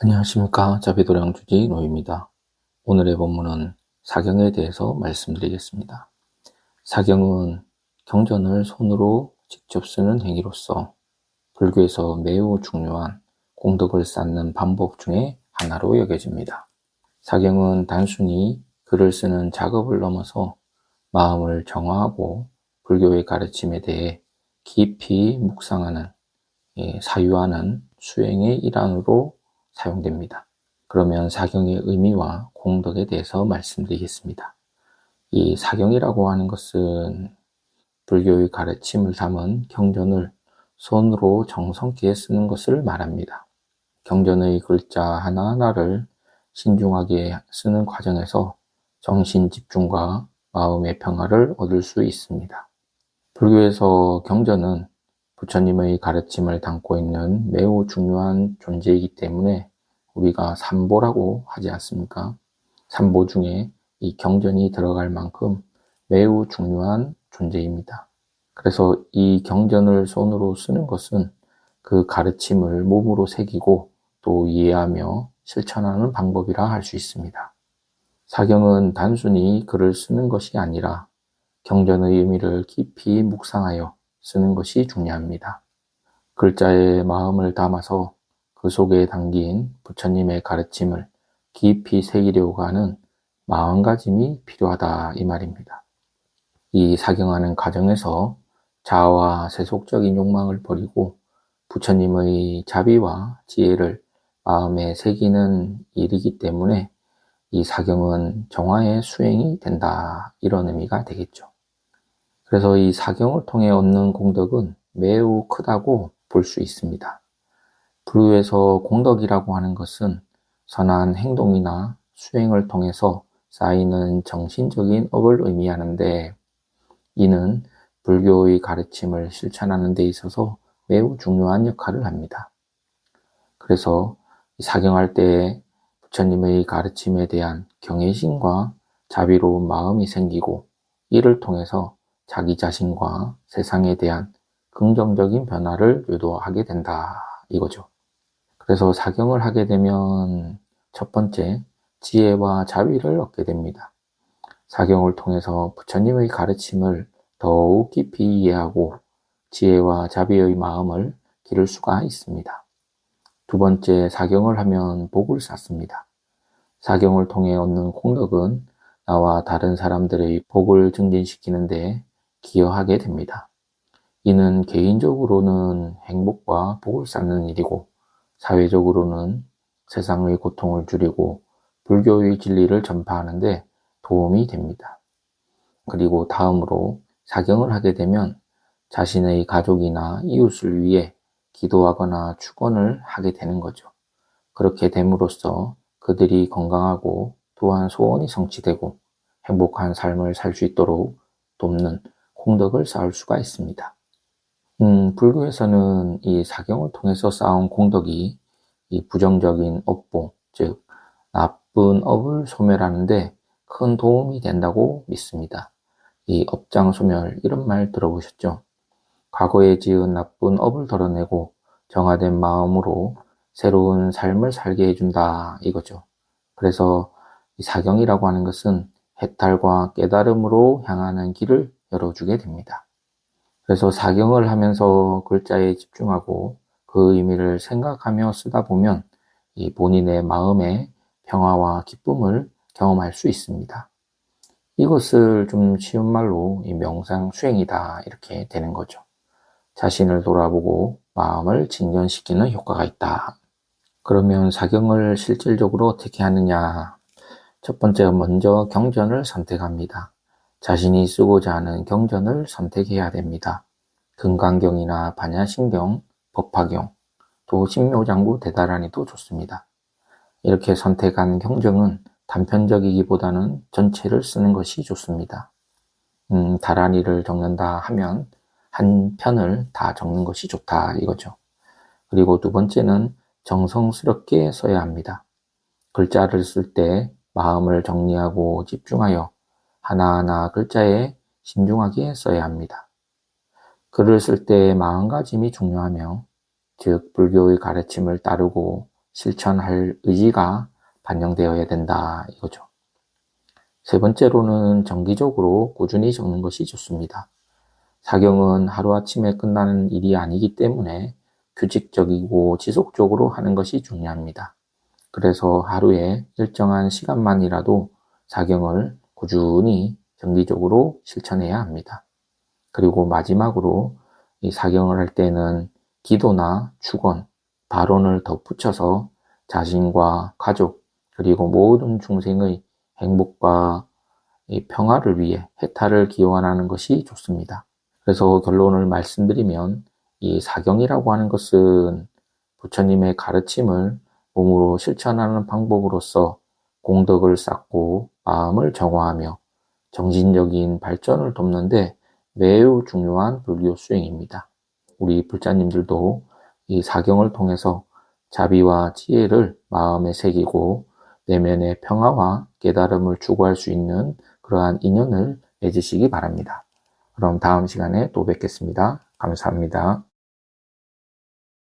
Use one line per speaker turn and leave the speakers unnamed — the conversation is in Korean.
안녕하십니까. 자비도량 주지 노입니다. 오늘의 본문은 사경에 대해서 말씀드리겠습니다. 사경은 경전을 손으로 직접 쓰는 행위로서 불교에서 매우 중요한 공덕을 쌓는 방법 중에 하나로 여겨집니다. 사경은 단순히 글을 쓰는 작업을 넘어서 마음을 정화하고 불교의 가르침에 대해 깊이 묵상하는, 사유하는 수행의 일환으로 사용됩니다. 그러면 사경의 의미와 공덕에 대해서 말씀드리겠습니다. 이 사경이라고 하는 것은 불교의 가르침을 담은 경전을 손으로 정성케 쓰는 것을 말합니다. 경전의 글자 하나하나를 신중하게 쓰는 과정에서 정신 집중과 마음의 평화를 얻을 수 있습니다. 불교에서 경전은 부처님의 가르침을 담고 있는 매우 중요한 존재이기 때문에 우리가 삼보라고 하지 않습니까? 삼보 중에 이 경전이 들어갈 만큼 매우 중요한 존재입니다. 그래서 이 경전을 손으로 쓰는 것은 그 가르침을 몸으로 새기고 또 이해하며 실천하는 방법이라 할 수 있습니다. 사경은 단순히 글을 쓰는 것이 아니라 경전의 의미를 깊이 묵상하여 쓰는 것이 중요합니다. 글자에 마음을 담아서 그 속에 담긴 부처님의 가르침을 깊이 새기려고 하는 마음가짐이 필요하다 이 말입니다. 이 사경하는 과정에서 자아와 세속적인 욕망을 버리고 부처님의 자비와 지혜를 마음에 새기는 일이기 때문에 이 사경은 정화의 수행이 된다 이런 의미가 되겠죠. 그래서 이 사경을 통해 얻는 공덕은 매우 크다고 볼 수 있습니다. 불교에서 공덕이라고 하는 것은 선한 행동이나 수행을 통해서 쌓이는 정신적인 업을 의미하는데 이는 불교의 가르침을 실천하는 데 있어서 매우 중요한 역할을 합니다. 그래서 사경할 때 부처님의 가르침에 대한 경외심과 자비로운 마음이 생기고 이를 통해서 자기 자신과 세상에 대한 긍정적인 변화를 유도하게 된다 이거죠. 그래서 사경을 하게 되면 첫 번째, 지혜와 자비를 얻게 됩니다. 사경을 통해서 부처님의 가르침을 더욱 깊이 이해하고 지혜와 자비의 마음을 기를 수가 있습니다. 두 번째, 사경을 하면 복을 쌓습니다. 사경을 통해 얻는 공덕은 나와 다른 사람들의 복을 증진시키는데 기여하게 됩니다. 이는 개인적으로는 행복과 복을 쌓는 일이고 사회적으로는 세상의 고통을 줄이고 불교의 진리를 전파하는 데 도움이 됩니다. 그리고 다음으로 사경을 하게 되면 자신의 가족이나 이웃을 위해 기도하거나 축원을 하게 되는 거죠. 그렇게 됨으로써 그들이 건강하고 또한 소원이 성취되고 행복한 삶을 살 수 있도록 돕는 공덕을 쌓을 수가 있습니다. 불교에서는 이 사경을 통해서 쌓은 공덕이 이 부정적인 업보, 즉 나쁜 업을 소멸하는데 큰 도움이 된다고 믿습니다. 이 업장소멸 이런 말 들어보셨죠? 과거에 지은 나쁜 업을 덜어내고 정화된 마음으로 새로운 삶을 살게 해준다 이거죠. 그래서 이 사경이라고 하는 것은 해탈과 깨달음으로 향하는 길을 열어주게 됩니다. 그래서 사경을 하면서 글자에 집중하고 그 의미를 생각하며 쓰다 보면 이 본인의 마음의 평화와 기쁨을 경험할 수 있습니다. 이것을 좀 쉬운 말로 이 명상 수행이다 이렇게 되는 거죠. 자신을 돌아보고 마음을 진전시키는 효과가 있다. 그러면 사경을 실질적으로 어떻게 하느냐? 첫 번째, 먼저 경전을 선택합니다. 자신이 쓰고자 하는 경전을 선택해야 됩니다. 금강경이나 반야심경, 법화경, 또 신묘장구 대다라니도 좋습니다. 이렇게 선택한 경전은 단편적이기보다는 전체를 쓰는 것이 좋습니다. 다라니를 적는다 하면 한 편을 다 적는 것이 좋다 이거죠. 그리고 두 번째는 정성스럽게 써야 합니다. 글자를 쓸 때 마음을 정리하고 집중하여 하나하나 글자에 신중하게 써야 합니다. 글을 쓸 때 마음가짐이 중요하며 즉 불교의 가르침을 따르고 실천할 의지가 반영되어야 된다 이거죠. 세 번째로는 정기적으로 꾸준히 적는 것이 좋습니다. 사경은 하루아침에 끝나는 일이 아니기 때문에 규칙적이고 지속적으로 하는 것이 중요합니다. 그래서 하루에 일정한 시간만이라도 사경을 꾸준히 정기적으로 실천해야 합니다. 그리고 마지막으로 이 사경을 할 때는 기도나 축원, 발언을 덧붙여서 자신과 가족 그리고 모든 중생의 행복과 이 평화를 위해 해탈을 기원하는 것이 좋습니다. 그래서 결론을 말씀드리면 이 사경이라고 하는 것은 부처님의 가르침을 몸으로 실천하는 방법으로서 공덕을 쌓고 마음을 정화하며 정신적인 발전을 돕는데 매우 중요한 불교 수행입니다. 우리 불자님들도 이 사경을 통해서 자비와 지혜를 마음에 새기고 내면의 평화와 깨달음을 추구할 수 있는 그러한 인연을 맺으시기 바랍니다. 그럼 다음 시간에 또 뵙겠습니다. 감사합니다.